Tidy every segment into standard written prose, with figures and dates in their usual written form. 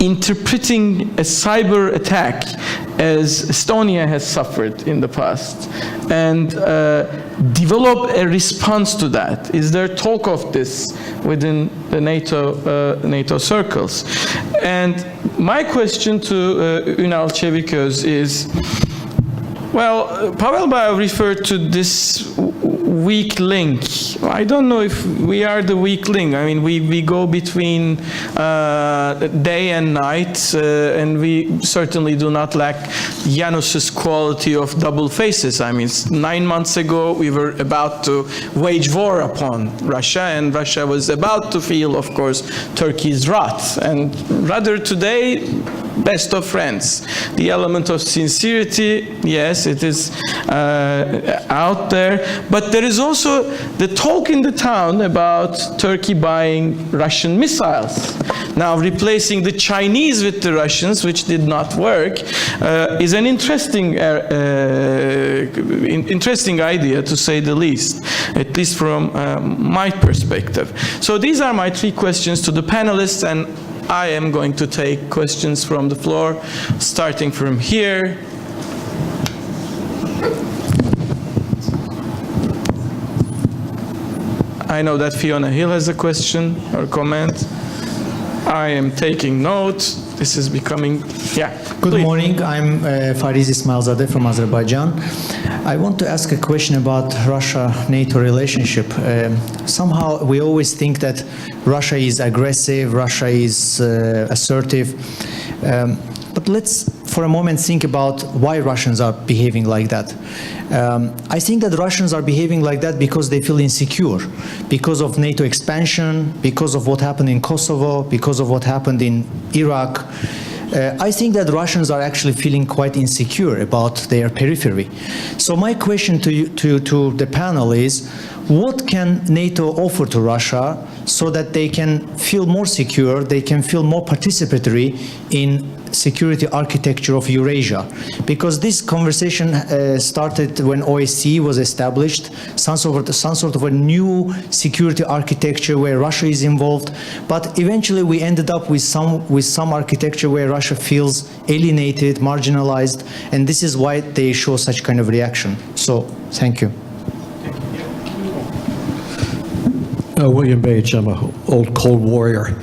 interpreting a cyber attack as Estonia has suffered in the past and develop a response to that? Is there talk of this within the NATO circles? And my question to Ünal Çeviköz is, well, Pavel Bayev referred to this weak link. I don't know if we are the weak link. I mean, we go between day and night, and we certainly do not lack Janus's quality of double faces. I mean, 9 months ago, we were about to wage war upon Russia, and Russia was about to feel, of course, Turkey's wrath. And rather today, best of friends. The element of sincerity, yes, it is out there, but there is also the talk in the town about Turkey buying Russian missiles. Now replacing the Chinese with the Russians, which did not work, is an interesting idea, to say the least, at least from my perspective. So these are my 3 questions to the panelists, and I am going to take questions from the floor, starting from here. I know that Fiona Hill has a question or comment. I am taking note. This is becoming, yeah. Good morning. I'm Fariz Ismailzadeh from Azerbaijan. I want to ask a question about Russia-NATO relationship. Somehow we always think that Russia is aggressive, Russia is assertive. But let's for a moment think about why Russians are behaving like that. I think that Russians are behaving like that because they feel insecure, because of NATO expansion, because of what happened in Kosovo, because of what happened in Iraq. I think that Russians are actually feeling quite insecure about their periphery. So my question to the panel is, what can NATO offer to Russia so that they can feel more secure, they can feel more participatory in security architecture of Eurasia? Because this conversation started when OSCE was established, some sort of a new security architecture where Russia is involved, but eventually we ended up with some architecture where Russia feels alienated, marginalized, and this is why they show such kind of reaction. So, thank you. William Bates, I'm an old Cold Warrior.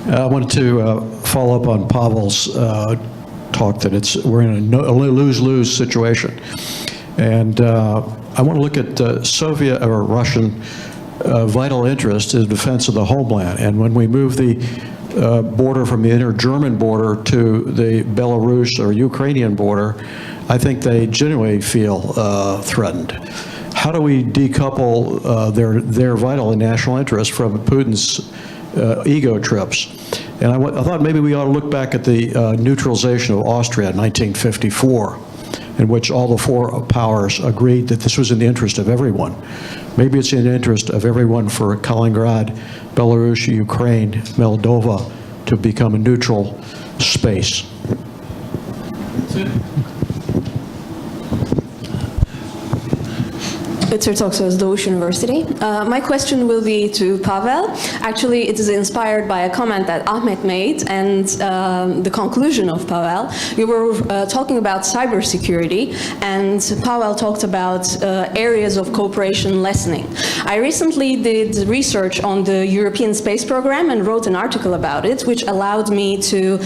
I wanted to follow up on Pavel's talk that we're in a lose-lose situation. And I want to look at Soviet or Russian vital interest in defense of the homeland. And when we move the border from the inner German border to the Belarus or Ukrainian border, I think they genuinely feel threatened. How do we decouple their vital and national interest from Putin's ego trips? And I thought maybe we ought to look back at the neutralization of Austria in 1954, in which all the 4 powers agreed that this was in the interest of everyone. Maybe it's in the interest of everyone for Kaliningrad, Belarus, Ukraine, Moldova to become a neutral space. Peter Toxos, Doğuş University. My question will be to Pavel. Actually, it is inspired by a comment that Ahmet made and the conclusion of Pavel. You were talking about cybersecurity, and Pavel talked about areas of cooperation lessening. I recently did research on the European Space Program and wrote an article about it, which allowed me to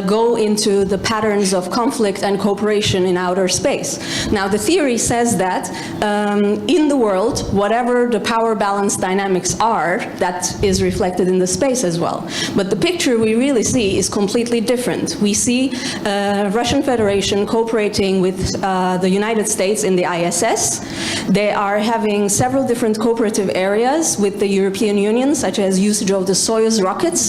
go into the patterns of conflict and cooperation in outer space. Now, the theory says that in the world, whatever the power balance dynamics are, that is reflected in the space as well. But the picture we really see is completely different. We see Russian Federation cooperating with the United States in the ISS. They are having several different cooperative areas with the European Union, such as usage of the Soyuz rockets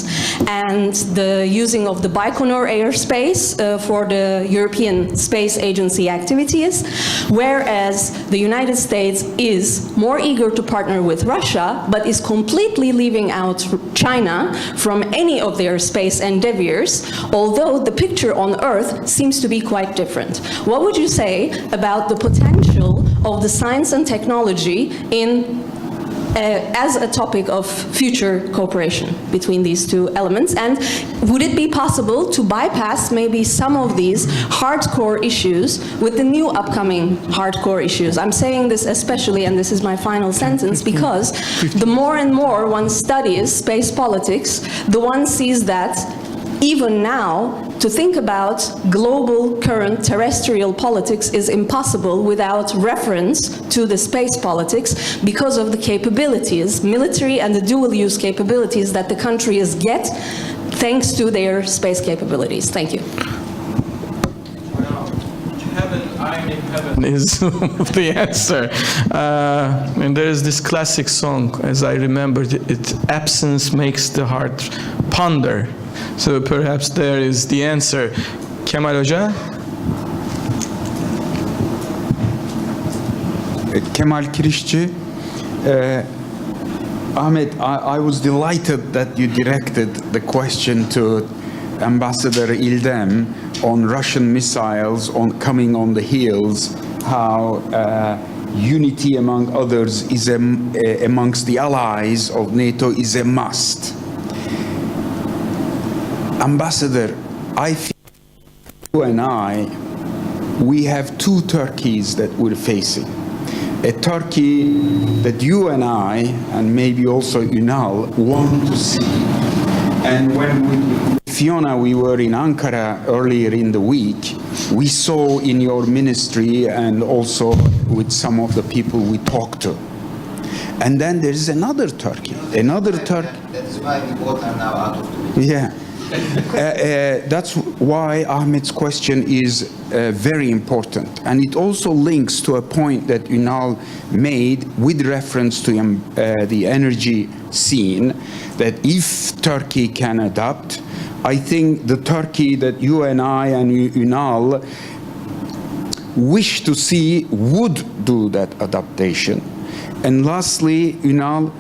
and the using of the Baikonur airspace for the European Space Agency activities, whereas the United States is more eager to partner with Russia, but is completely leaving out China from any of their space endeavors, although the picture on Earth seems to be quite different. What would you say about the potential of the science and technology in as a topic of future cooperation between these two elements? And would it be possible to bypass maybe some of these hardcore issues with the new upcoming hardcore issues? I'm saying this especially, and this is my final sentence, because the more and more one studies space politics, the one sees that even now, to think about global current terrestrial politics is impossible without reference to the space politics because of the capabilities, military and the dual-use capabilities that the countries get thanks to their space capabilities. Thank you. I'm in heaven is the answer. And there is this classic song, as I remember it, absence makes the heart ponder. So perhaps there is the answer. Kemal Hoca? Kemal Kirişçi, Ahmet, I was delighted that you directed the question to Ambassador İldem on Russian missiles coming on the heels, how unity among others is amongst the allies of NATO is a must. Ambassador, I feel you and we have two Turkeys that we're facing. A Turkey that you and I, and maybe also Ünal, want to see. And when with Fiona we were in Ankara earlier in the week, we saw in your ministry and also with some of the people we talked to. And then there is another Turkey, That is why we both are now out of the meeting. Yeah. That's why Ahmet's question is very important. And it also links to a point that Ünal made with reference to the energy scene, that if Turkey can adapt, I think the Turkey that you and I and Ünal wish to see would do that adaptation. And lastly, Ünal,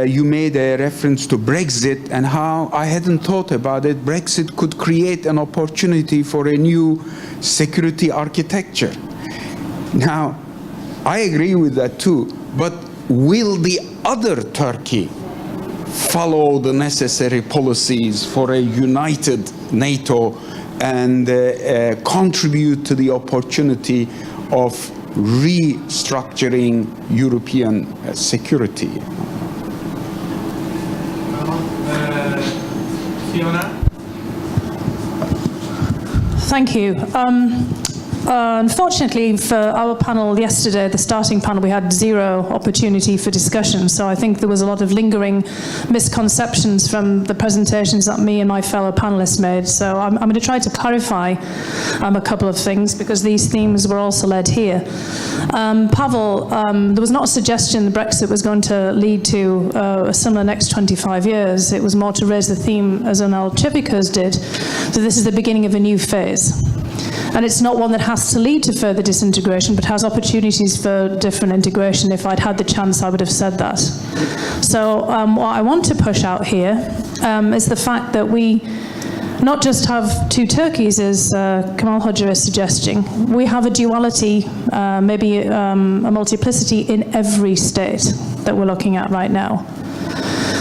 you made a reference to Brexit and how I hadn't thought about it. Brexit could create an opportunity for a new security architecture. Now, I agree with that too, but will the other Turkey follow the necessary policies for a united NATO and contribute to the opportunity of restructuring European security? Fiona? Thank you. Unfortunately for our panel yesterday, the starting panel, we had zero opportunity for discussion. So I think there was a lot of lingering misconceptions from the presentations that me and my fellow panelists made. So I'm going to try to clarify a couple of things because these themes were also led here. Pavel, there was not a suggestion that Brexit was going to lead to a similar next 25 years. It was more to raise the theme, as Ünal Çeviköz did, that this is the beginning of a new phase. And it's not one that has to lead to further disintegration, but has opportunities for different integration. If I'd had the chance, I would have said that. So what I want to push out here is the fact that we not just have two Turkeys, as Kemal Hoca is suggesting. We have a duality, maybe a multiplicity in every state that we're looking at right now.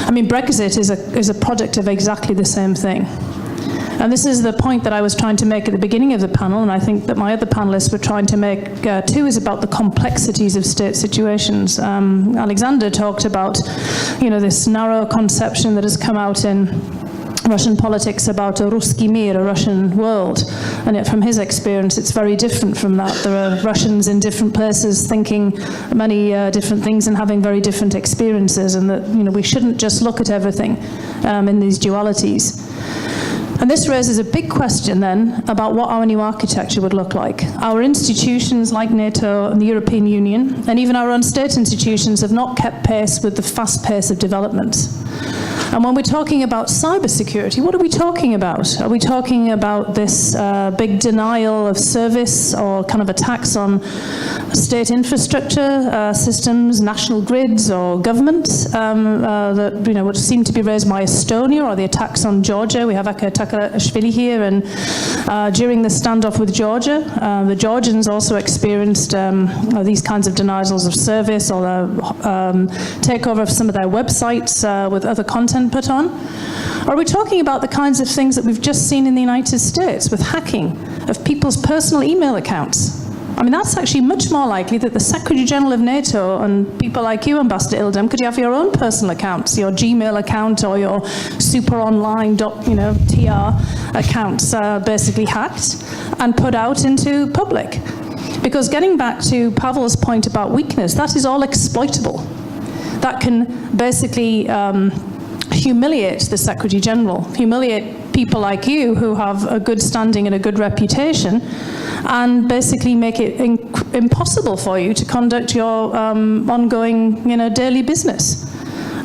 I mean, Brexit is a product of exactly the same thing. And this is the point that I was trying to make at the beginning of the panel, and I think that my other panelists were trying to make too, is about the complexities of state situations. Alexander talked about, this narrow conception that has come out in Russian politics about a Ruski mir, a Russian world. And yet from his experience, it's very different from that. There are Russians in different places thinking many different things and having very different experiences, and that we shouldn't just look at everything in these dualities. And this raises a big question then about what our new architecture would look like. Our institutions like NATO and the European Union, and even our own state institutions, have not kept pace with the fast pace of development. And when we're talking about cybersecurity, what are we talking about? Are we talking about this big denial of service or kind of attacks on state infrastructure systems, national grids or governments that would seem to be raised by Estonia, or the attacks on Georgia? We have Ashvili here, and during the standoff with Georgia, the Georgians also experienced these kinds of denials of service or takeover of some of their websites with other content put on. Or are we talking about the kinds of things that we've just seen in the United States with hacking of people's personal email accounts? I mean, that's actually much more likely that the Secretary General of NATO and people like you, Ambassador İldem, could you have your own personal accounts, your Gmail account or your superonline.tr accounts basically hacked and put out into public. Because getting back to Pavel's point about weakness, that is all exploitable. That can basically humiliate the Secretary General, humiliate people like you who have a good standing and a good reputation, and basically make it impossible for you to conduct your ongoing, daily business,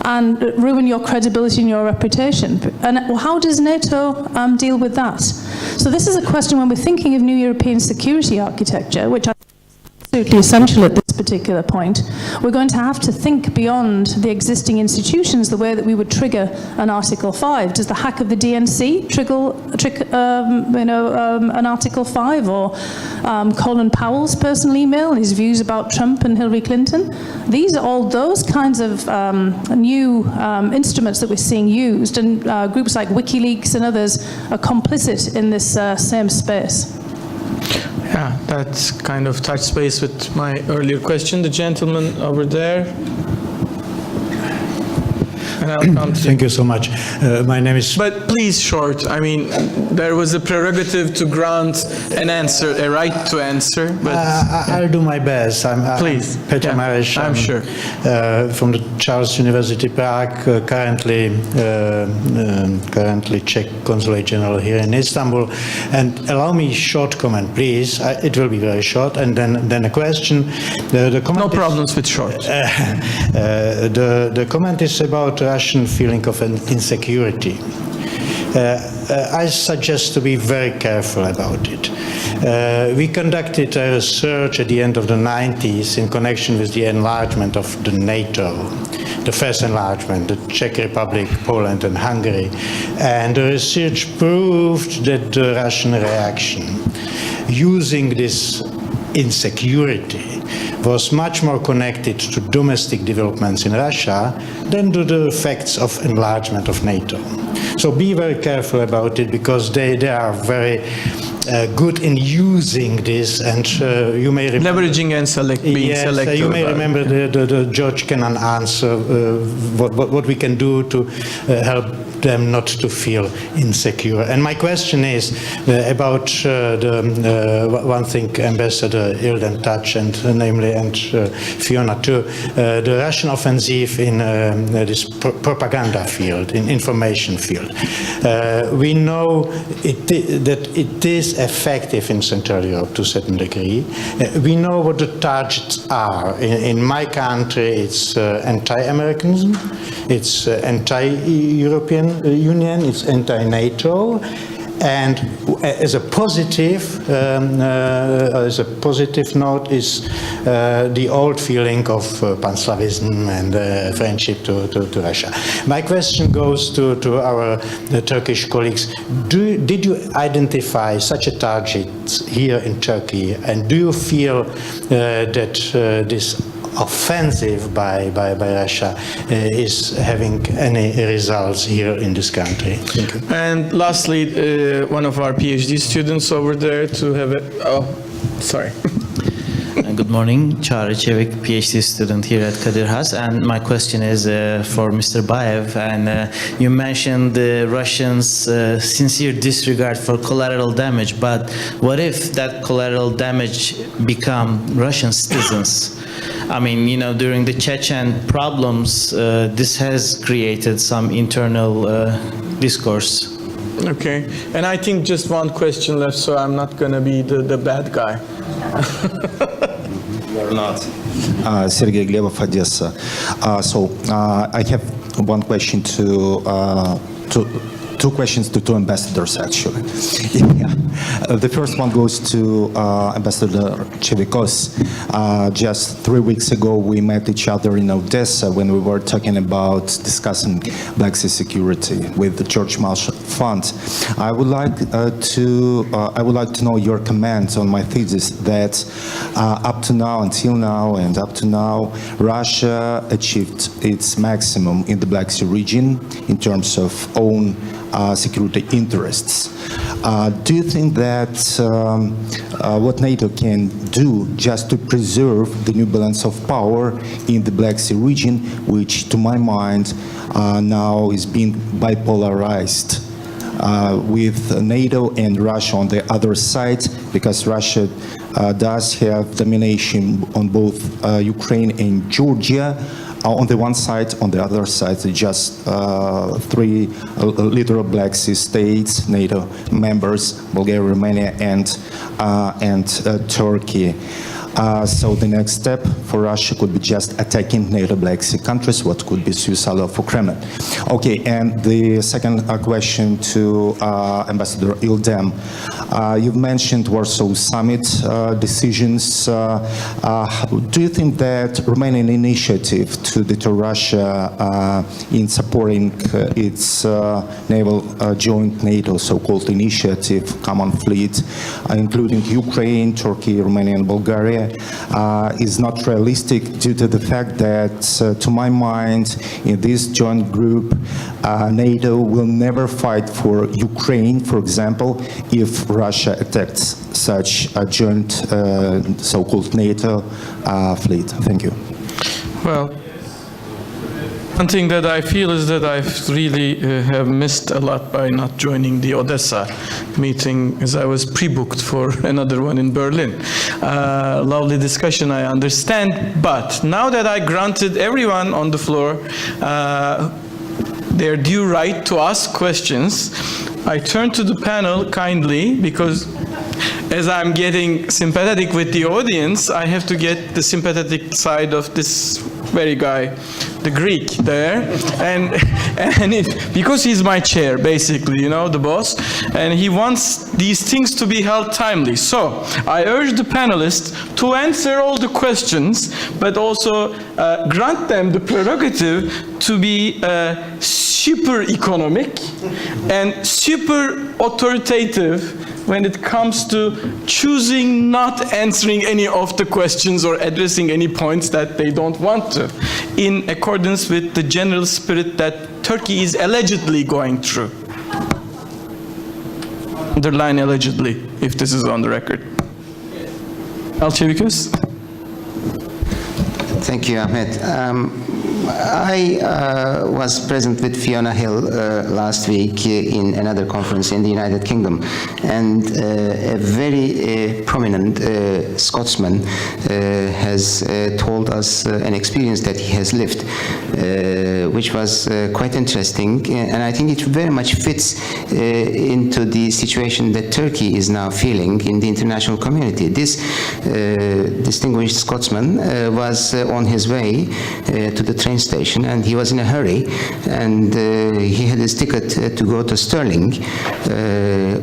and ruin your credibility and your reputation. And how does NATO deal with that? So this is a question when we're thinking of new European security architecture, which I think is absolutely essential at this particular point. We're going to have to think beyond the existing institutions the way that we would trigger an Article 5. Does the hack of the DNC trigger an Article 5, or Colin Powell's personal email and his views about Trump and Hillary Clinton? These are all those kinds of new instruments that we're seeing used, and groups like WikiLeaks and others are complicit in this same space. Yeah, that's kind of touch base with my earlier question. The gentleman over there. And I'll come to Thank you so much. My name is... But please, short. I mean, there was a prerogative to grant an answer, a right to answer. But I'll do my best. Please. I'm Petr Mareš. I'm sure. From the Charles University Prague, currently Czech Consulate General here in Istanbul. And allow me a short comment, please. It will be very short. And then a question. The comment no problems with short. The comment is about Russian feeling of insecurity. I suggest to be very careful about it. We conducted a research at the end of the 90s in connection with the enlargement of the NATO, the first enlargement, the Czech Republic, Poland and Hungary. And the research proved that the Russian reaction using this insecurity was much more connected to domestic developments in Russia than to the effects of enlargement of NATO. So be very careful about it, because they are very good in using this, and you may remember... Leveraging and being selective. You may remember the George Kennan answer, what we can do to help them not to feel insecure. And my question is about one thing Ambassador İldem touched, and namely, and Fiona too, the Russian offensive in this propaganda field, in information field. We know that it is effective in Central Europe to a certain degree. We know what the targets are. In my country, it's anti-Americanism, it's anti-European Union, it's anti-NATO, and as a positive note is the old feeling of Pan-Slavism and friendship to Russia. My question goes to our Turkish colleagues. Did you identify such a target here in Turkey, and do you feel that this offensive by Russia is having any results here in this country? Thank you. And lastly, one of our PhD students over there to have it. Oh, sorry. Good morning, Çağrı Çevik, PhD student here at Kadir Has, and my question is for Mr. Bayev. And you mentioned the Russians' sincere disregard for collateral damage, but what if that collateral damage become Russian citizens? I mean, during the Chechen problems, this has created some internal discourse. Okay, and I think just one question left, so I'm not going to be the bad guy. You're not. Sergey Glebov, Odessa. I have one question two questions to two ambassadors, actually. The first one goes to Ambassador Chevikos. Just 3 weeks ago, we met each other in Odessa when we were talking about discussing Black Sea security with the George Marshall Fund. I would like to know your comments on my thesis that until now, Russia achieved its maximum in the Black Sea region in terms of own security interests. Do you think that what NATO can do just to preserve the new balance of power in the Black Sea region, which to my mind now is being bipolarized with NATO and Russia on the other side, because Russia does have domination on both Ukraine and Georgia, on the one side, on the other side, just three literal Black Sea states, NATO members, Bulgaria, Romania, and Turkey. So the next step for Russia could be just attacking NATO Black Sea countries, what could be suicidal for Kremlin. Okay, and the second question to Ambassador İldem. You've mentioned Warsaw Summit decisions. Do you think that Romanian initiative to deter Russia in supporting its naval joint NATO so-called initiative, common fleet, including Ukraine, Turkey, Romania, and Bulgaria, is not realistic due to the fact that, to my mind, in this joint group, NATO will never fight for Ukraine, for example, if Russia attacks such a joint so-called NATO fleet. Thank you. Well, one thing that I feel is that I've really have missed a lot by not joining the Odessa meeting, as I was pre-booked for another one in Berlin. Lovely discussion, I understand, but now that I granted everyone on the floor their due right to ask questions, I turn to the panel kindly, because as I'm getting sympathetic with the audience, I have to get the sympathetic side of this very guy, the Greek there, and because he's my chair, basically, you know, the boss, and he wants these things to be held timely. So I urge the panelists to answer all the questions, but also grant them the prerogative to be super economic and super authoritative when it comes to choosing not answering any of the questions or addressing any points that they don't want to, in accordance with the general spirit that Turkey is allegedly going through. Underline allegedly, if this is on the record. Alçevikus? Thank you, Ahmet. I was present with Fiona Hill last week in another conference in the United Kingdom, and a very prominent Scotsman has told us an experience that he has lived, which was quite interesting, and I think it very much fits into the situation that Turkey is now feeling in the international community. This distinguished Scotsman was on his way to the train station, and he was in a hurry, and he had his ticket to go to Stirling,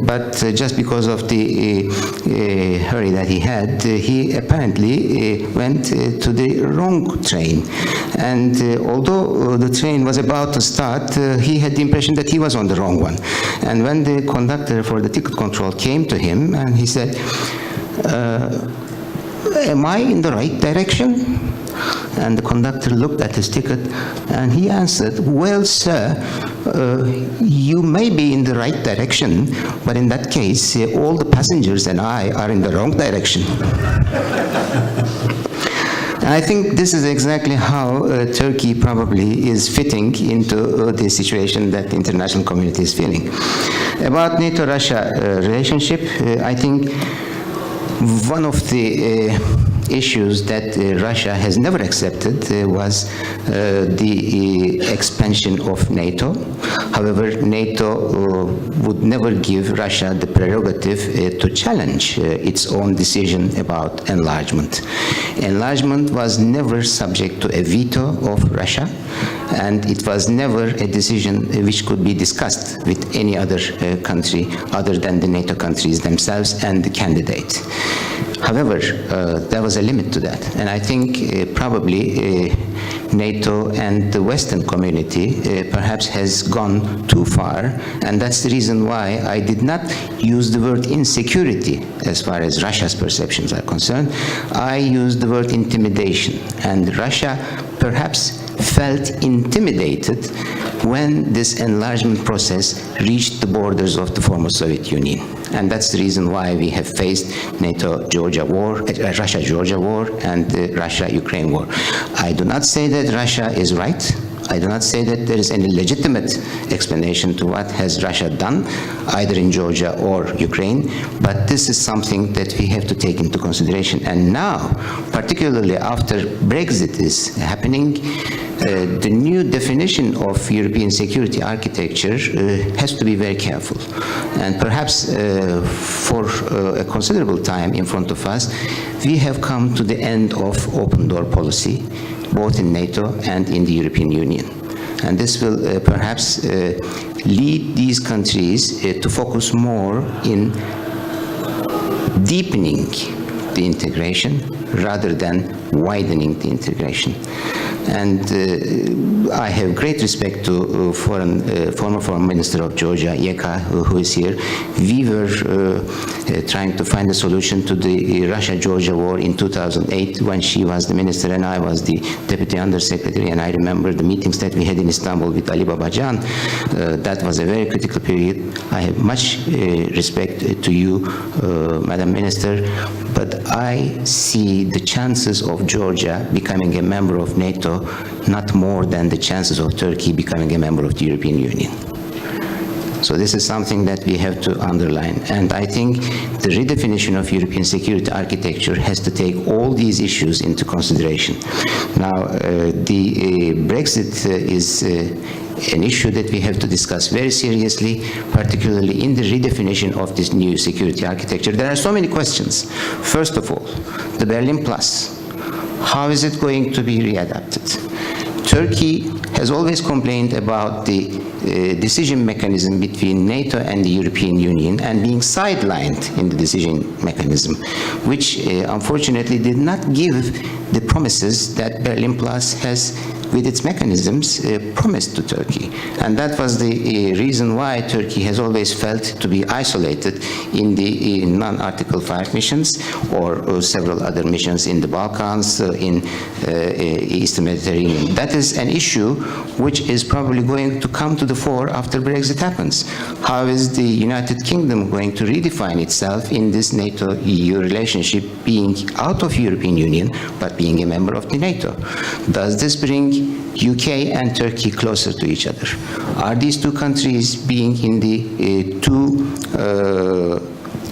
but just because of the hurry that he had, he apparently went to the wrong train, and although the train was about to start, he had the impression that he was on the wrong one. And when the conductor for the ticket control came to him, and he said, am I in the right direction? And the conductor looked at his ticket, and he answered, well, sir, you may be in the right direction, but in that case, all the passengers and I are in the wrong direction. And I think this is exactly how Turkey probably is fitting into the situation that the international community is feeling. About NATO-Russia relationship, I think one of the issues that Russia has never accepted was the expansion of NATO. However, NATO would never give Russia the prerogative to challenge its own decision about enlargement. Enlargement was never subject to a veto of Russia, and it was never a decision which could be discussed with any other country other than the NATO countries themselves and the candidate. However, there was a limit to that, and I think probably NATO and the Western community perhaps has gone too far, and that's the reason why I did not use the word insecurity as far as Russia's perceptions are concerned. I used the word intimidation, and Russia perhaps felt intimidated when this enlargement process reached the borders of the former Soviet Union. And that's the reason why we have faced NATO-Georgia war, Russia-Georgia war, and the Russia-Ukraine war. I do not say that Russia is right. I do not say that there is any legitimate explanation to what has Russia done, either in Georgia or Ukraine, but this is something that we have to take into consideration. And now, particularly after Brexit is happening, the new definition of European security architecture has to be very careful. And perhaps for a considerable time in front of us, we have come to the end of open door policy, both in NATO and in the European Union. And this will perhaps lead these countries to focus more in deepening the integration rather than widening the integration. And I have great respect to former Foreign Minister of Georgia, Yeka, who is here. We were trying to find a solution to the Russia-Georgia war in 2008 when she was the minister and I was the deputy undersecretary, and I remember the meetings that we had in Istanbul with Ali Babacan. That was a very critical period. I have much respect to you, Madam Minister, but I see the chances of Georgia becoming a member of NATO not more than the chances of Turkey becoming a member of the European Union. So this is something that we have to underline. And I think the redefinition of European security architecture has to take all these issues into consideration. Now, the Brexit is an issue that we have to discuss very seriously, particularly in the redefinition of this new security architecture. There are so many questions. First of all, the Berlin Plus. How is it going to be readapted? Turkey has always complained about the decision mechanism between NATO and the European Union and being sidelined in the decision mechanism, which unfortunately did not give the promises that Berlin Plus has with its mechanisms promised to Turkey. And that was the reason why Turkey has always felt to be isolated in the non-Article 5 missions or several other missions in the Balkans, in Eastern Mediterranean. That is an issue which is probably going to come to the fore after Brexit happens. How is the United Kingdom going to redefine itself in this NATO-EU relationship, being out of European Union but being a member of the NATO? Does this bring UK and Turkey closer to each other? Are these two countries being in the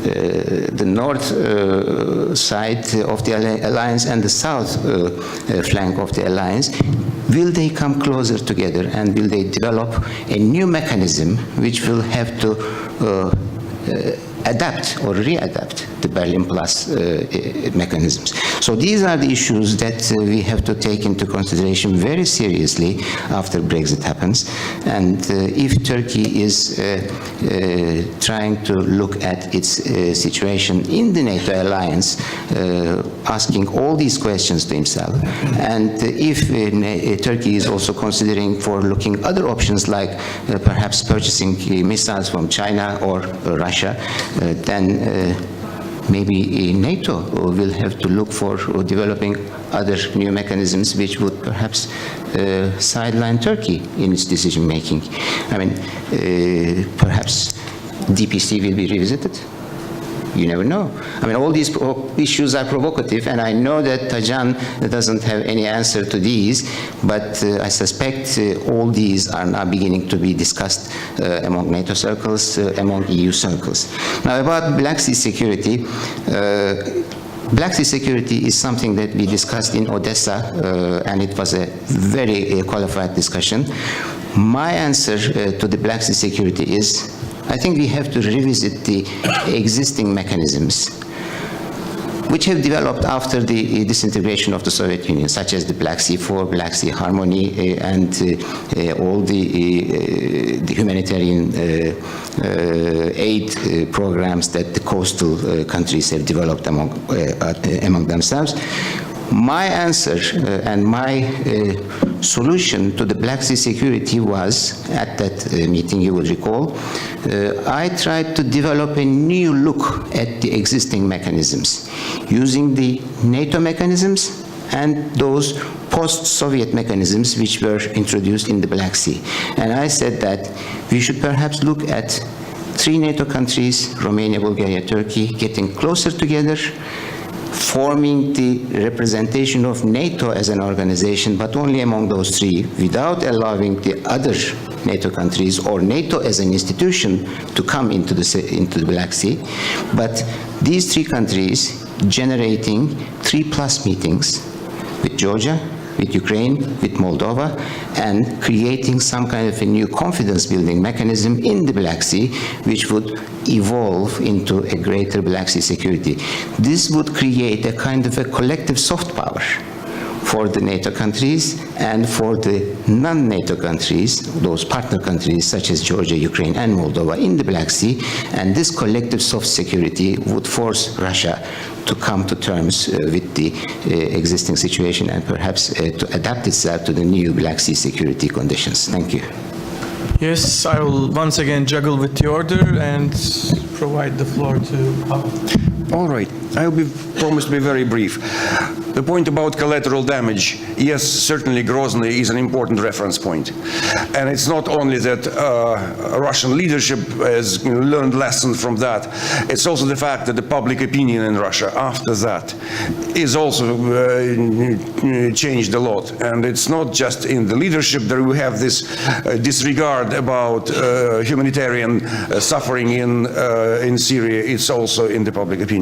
the north side of the alliance and the south flank of the alliance, will they come closer together and will they develop a new mechanism which will have to adapt or readapt the Berlin Plus mechanisms? So these are the issues that we have to take into consideration very seriously after Brexit happens. And if Turkey is trying to look at its situation in the NATO alliance, asking all these questions to himself, and if Turkey is also considering for looking other options like perhaps purchasing missiles from China or Russia, then maybe NATO will have to look for developing other new mechanisms which would perhaps sideline Turkey in its decision making. I mean, perhaps DPC will be revisited. You never know. I mean, all these issues are provocative, and I know that Tajan doesn't have any answer to these, but I suspect all these are now beginning to be discussed among NATO circles, among EU circles. Now, about Black Sea security, Black Sea security is something that we discussed in Odessa, and it was a very qualified discussion. My answer to the Black Sea security is, I think we have to revisit the existing mechanisms which have developed after the disintegration of the Soviet Union, such as the Black Sea IV, Black Sea Harmony, and all the humanitarian aid programs that the coastal countries have developed among themselves. My answer and my solution to the Black Sea security was, at that meeting you will recall, I tried to develop a new look at the existing mechanisms, using the NATO mechanisms and those post-Soviet mechanisms which were introduced in the Black Sea. And I said that we should perhaps look at 3 NATO countries, Romania, Bulgaria, Turkey, getting closer together, forming the representation of NATO as an organization, but only among those 3, without allowing the other NATO countries or NATO as an institution to come into the Black Sea. But these 3 countries generating 3+ meetings with Georgia, with Ukraine, with Moldova, and creating some kind of a new confidence-building mechanism in the Black Sea, which would evolve into a greater Black Sea security. This would create a kind of a collective soft power for the NATO countries and for the non-NATO countries, those partner countries such as Georgia, Ukraine, and Moldova in the Black Sea, and this collective soft security would force Russia to come to terms with the existing situation and perhaps to adapt itself to the new Black Sea security conditions. Thank you. Yes, I will once again juggle with the order and provide the floor to Pavel. All right, I'll promise to be very brief. The point about collateral damage, yes, certainly Grozny is an important reference point. And it's not only that Russian leadership has learned lessons from that, it's also the fact that the public opinion in Russia after that is also changed a lot. And it's not just in the leadership that we have this disregard about humanitarian suffering in Syria, it's also in the public opinion.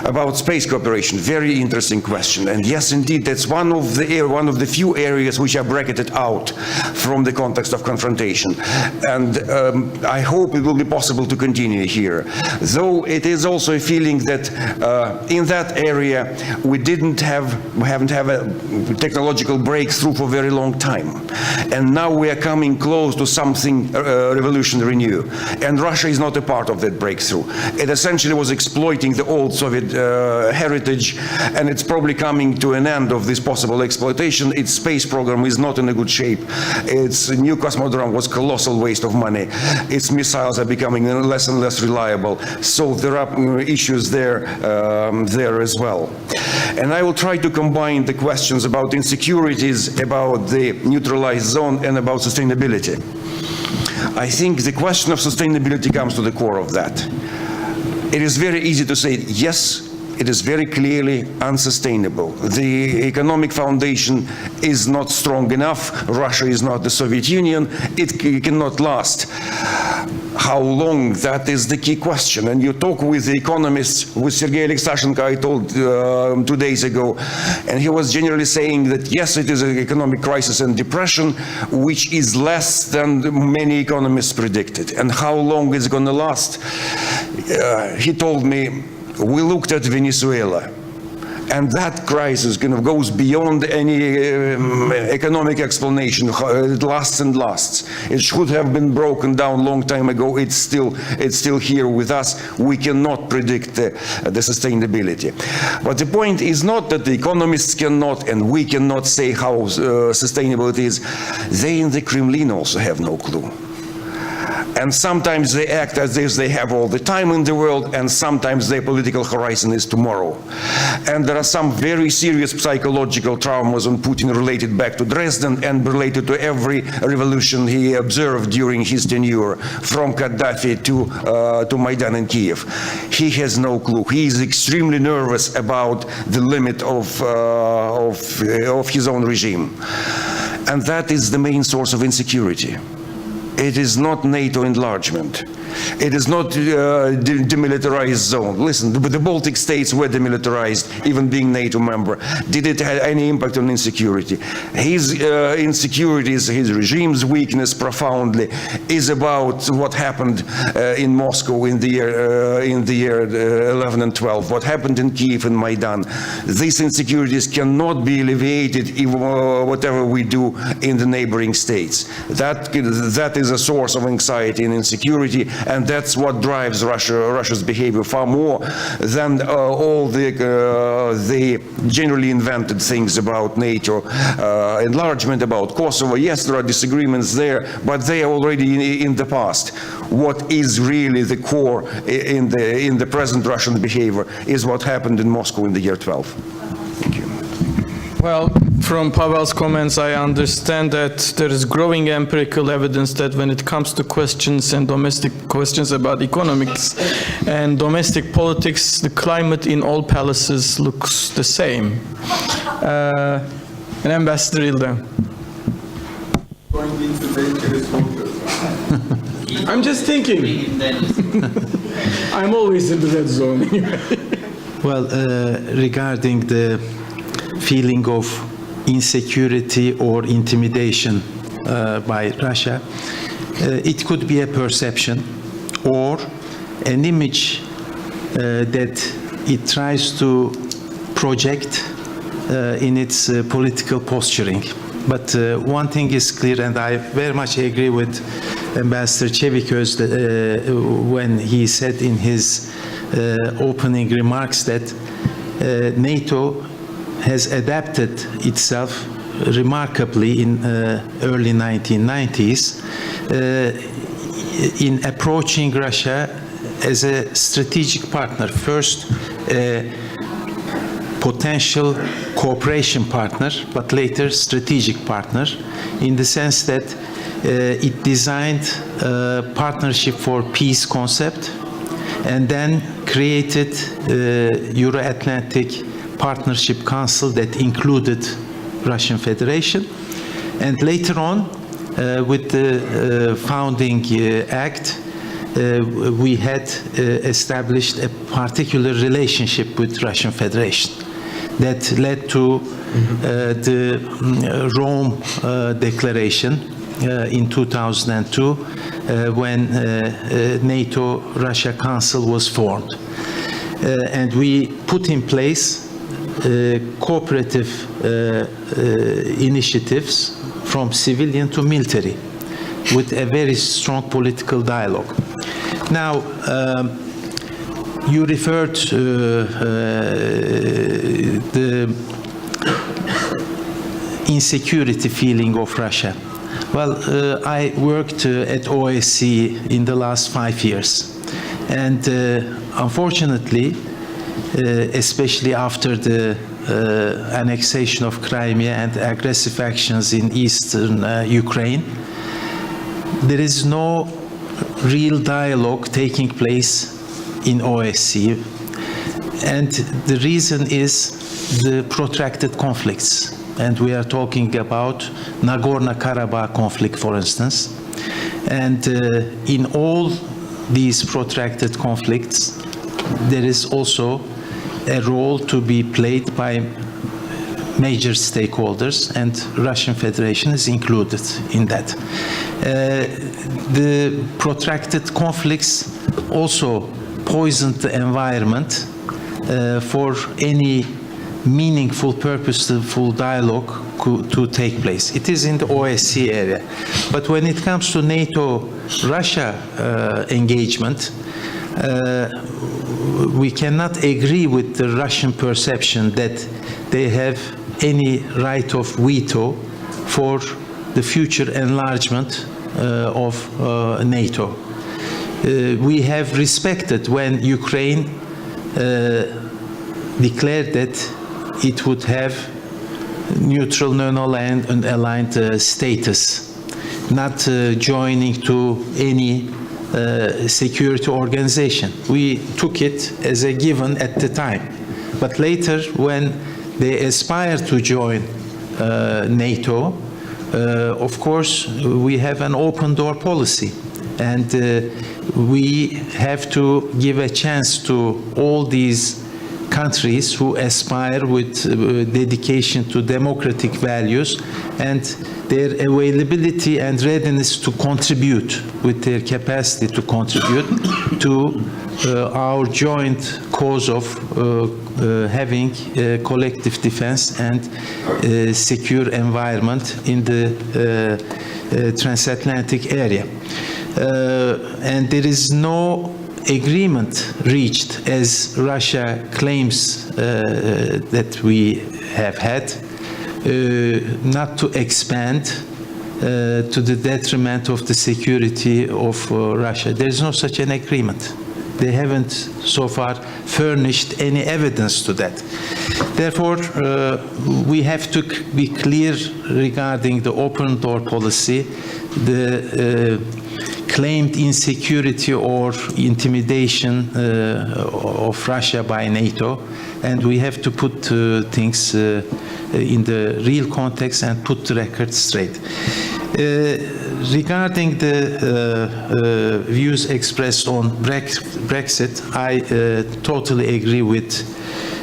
About space cooperation, very interesting question. And yes, indeed, that's one of the few areas which are bracketed out from the context of confrontation. And I hope it will be possible to continue here. Though it is also a feeling that in that area we haven't had a technological breakthrough for a very long time. And now we are coming close to something revolutionary new. And Russia is not a part of that breakthrough. It essentially was exploiting the old Soviet heritage, and it's probably coming to an end of this possible exploitation. Its space program is not in a good shape. Its new cosmodrome was a colossal waste of money. Its missiles are becoming less and less reliable. So there are issues there as well. And I will try to combine the questions about insecurities, about the neutralized zone, and about sustainability. I think the question of sustainability comes to the core of that. It is very easy to say, yes, it is very clearly unsustainable. The economic foundation is not strong enough. Russia is not the Soviet Union. It cannot last. How long? That is the key question. And you talk with the economists, with Sergei Alexashenko, I told 2 days ago, and he was generally saying that yes, it is an economic crisis and depression, which is less than many economists predicted. And how long is it going to last? He told me, we looked at Venezuela, and that crisis kind of goes beyond any economic explanation. It lasts and lasts. It should have been broken down a long time ago. It's still here with us. We cannot predict the sustainability. But the point is not that the economists cannot and we cannot say how sustainable it is. They in the Kremlin also have no clue. And sometimes they act as if they have all the time in the world, and sometimes their political horizon is tomorrow. And there are some very serious psychological traumas on Putin related back to Dresden and related to every revolution he observed during his tenure, from Gaddafi to Maidan in Kiev. He has no clue. He is extremely nervous about the limit of his own regime. And that is the main source of insecurity. It is not NATO enlargement. It is not demilitarized zone. Listen, the Baltic states were demilitarized, even being NATO member. Did it have any impact on insecurity? His insecurities, his regime's weakness profoundly is about what happened in Moscow in the year 11 and 12, what happened in Kiev and Maidan. These insecurities cannot be alleviated even whatever we do in the neighboring states. That is a source of anxiety and insecurity, and that's what drives Russia's behavior far more than all the generally invented things about NATO enlargement, about Kosovo. Yes, there are disagreements there, but they are already in the past. What is really the core in the present Russian behavior is what happened in Moscow in the year 12. Thank you. Well, from Pavel's comments, I understand that there is growing empirical evidence that when it comes to questions and domestic questions about economics and domestic politics, the climate in all palaces looks the same. And Ambassador İldem. I'm just thinking. I'm always in the red zone. Well, regarding the feeling of insecurity or intimidation by Russia, it could be a perception or an image that it tries to project in its political posturing. But one thing is clear, and I very much agree with Ambassador Çeviköz when he said in his opening remarks that NATO has adapted itself remarkably in early 1990s in approaching Russia as a strategic partner. First, a potential cooperation partner, but later strategic partner, in the sense that it designed a partnership for peace concept and then created Euro-Atlantic Partnership Council that included Russian Federation, and later on with the founding act we had established a particular relationship with Russian Federation that led to the Rome Declaration in 2002 when NATO-Russia Council was formed, and we put in place cooperative initiatives from civilian to military with a very strong political dialogue. Now, you referred to the insecurity feeling of Russia. Well, I worked at OSCE in the last 5 years, and unfortunately, especially after the annexation of Crimea and aggressive actions in eastern Ukraine, there is no real dialogue taking place in OSCE, and the reason is the protracted conflicts. And we are talking about Nagorno-Karabakh conflict, for instance. And in all these protracted conflicts, there is also a role to be played by major stakeholders, and Russian Federation is included in that. The protracted conflicts also poisoned the environment for any meaningful, purposeful dialogue to take place. It is in the OSCE area. But when it comes to NATO-Russia engagement, we cannot agree with the Russian perception that they have any right of veto for the future enlargement of NATO. We have respected when Ukraine declared that it would have neutral, non-aligned and aligned status, not joining to any security organization. We took it as a given at the time. But later, when they aspired to join NATO, Of course, we have an open door policy, and we have to give a chance to all these countries who aspire with dedication to democratic values and their availability and readiness to contribute with their capacity to contribute to our joint cause of having collective defense and secure environment in the transatlantic area. And there is no agreement reached, as Russia claims that we have had, not to expand to the detriment of the security of Russia. There is no such an agreement. They haven't so far furnished any evidence to that. Therefore, we have to be clear regarding the open door policy, the claimed insecurity or intimidation of Russia by NATO, and we have to put things in the real context and put the record straight. Regarding the views expressed on Brexit, I totally agree with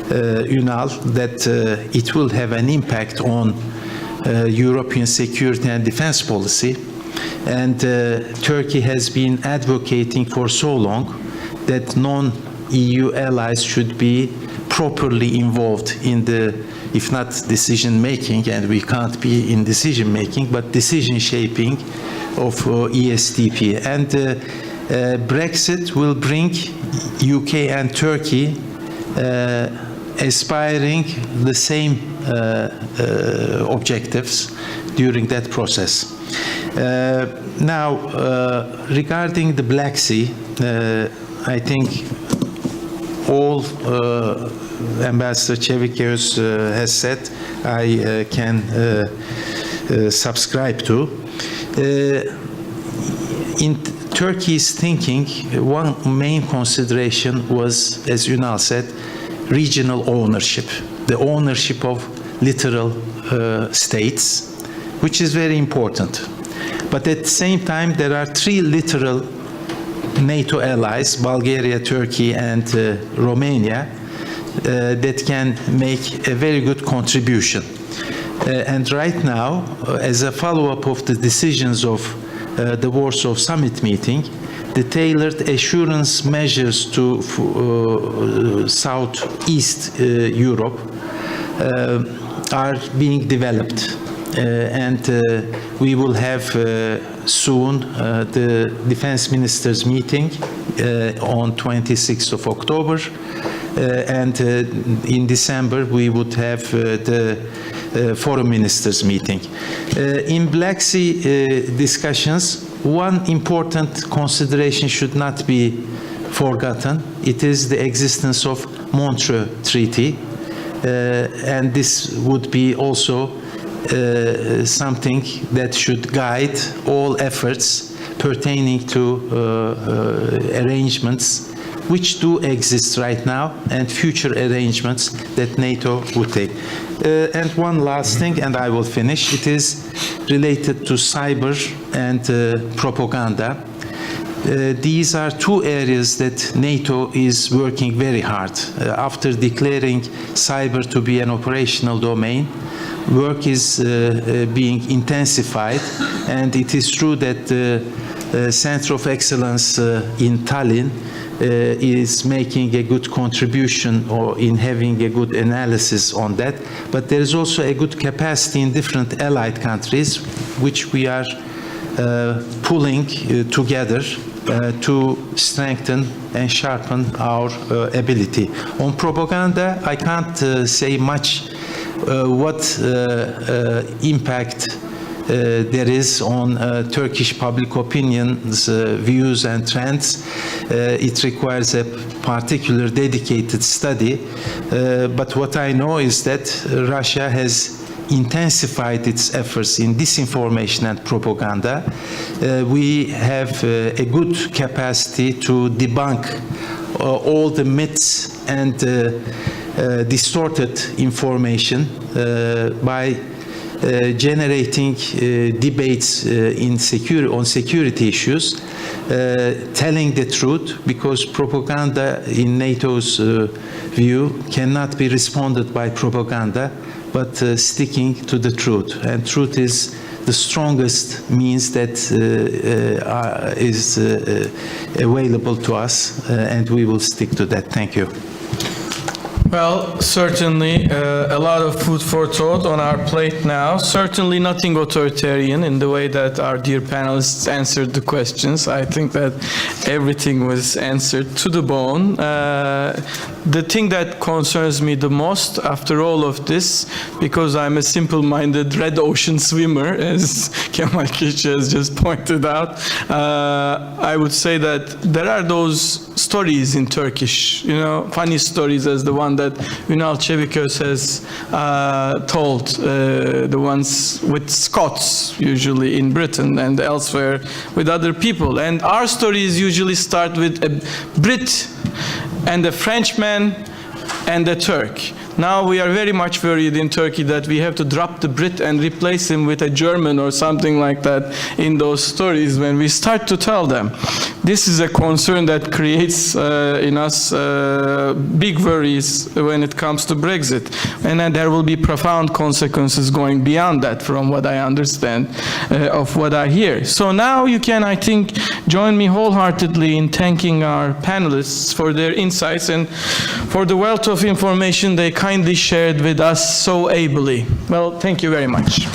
Ünal that it will have an impact on European security and defense policy. And Turkey has been advocating for so long that non-EU allies should be properly involved in the, if not decision-making, and we can't be in decision-making, but decision-shaping of ESDP. And Brexit will bring UK and Turkey aspiring the same objectives during that process. Now, regarding the Black Sea, I think all Ambassador Çevikgöz has said I can subscribe to. In Turkey's thinking, one main consideration was, as Ünal said, regional ownership, the ownership of littoral states, which is very important. But at the same time, there are three littoral NATO allies, Bulgaria, Turkey, and Romania, that can make a very good contribution. And right now, as a follow-up of the decisions of the Warsaw Summit meeting, the tailored assurance measures to Southeast Europe are being developed. And we will have soon the defense ministers meeting on 26th of October, and in December we would have the foreign ministers meeting. In Black Sea discussions, one important consideration should not be forgotten. It is the existence of Montreux Treaty, and this would be also something that should guide all efforts pertaining to arrangements which do exist right now and future arrangements that NATO would take. And one last thing, and I will finish. It is related to cyber and propaganda. These are two areas that NATO is working very hard. After declaring cyber to be an operational domain, work is being intensified, and it is true that the Center of Excellence in Tallinn is making a good contribution or in having a good analysis on that. But there is also a good capacity in different allied countries, which we are pulling together to strengthen and sharpen our ability. On propaganda, I can't say much what impact there is on Turkish public opinion's views and trends. It requires a particular dedicated study. But what I know is that Russia has intensified its efforts in disinformation and propaganda. We have a good capacity to debunk all the myths and distorted information by generating debates on security issues, telling the truth, because propaganda in NATO's view cannot be responded by propaganda, but sticking to the truth. And truth is the strongest means that is available to us, and we will stick to that. Thank you. Well, certainly a lot of food for thought on our plate now. Certainly nothing authoritarian in the way that our dear panelists answered the questions. I think that everything was answered to the bone. The thing that concerns me the most after all of this, because I'm a simple-minded red ocean swimmer, as Kemal Kılıçdaroğlu has just pointed out, I would say that there are those stories in Turkish, you know, funny stories as the one that Ünal Çeviköz has told, the ones with Scots, usually in Britain and elsewhere with other people. And our stories usually start with a Brit and a Frenchman and a Turk. Now we are very much worried in Turkey that we have to drop the Brit and replace him with a German or something like that in those stories when we start to tell them. This is a concern that creates in us big worries when it comes to Brexit. And then there will be profound consequences going beyond that, from what I understand of what I hear. So now you can, I think, join me wholeheartedly in thanking our panelists for their insights and for the wealth of information they kindly shared with us so ably. Well, thank you very much.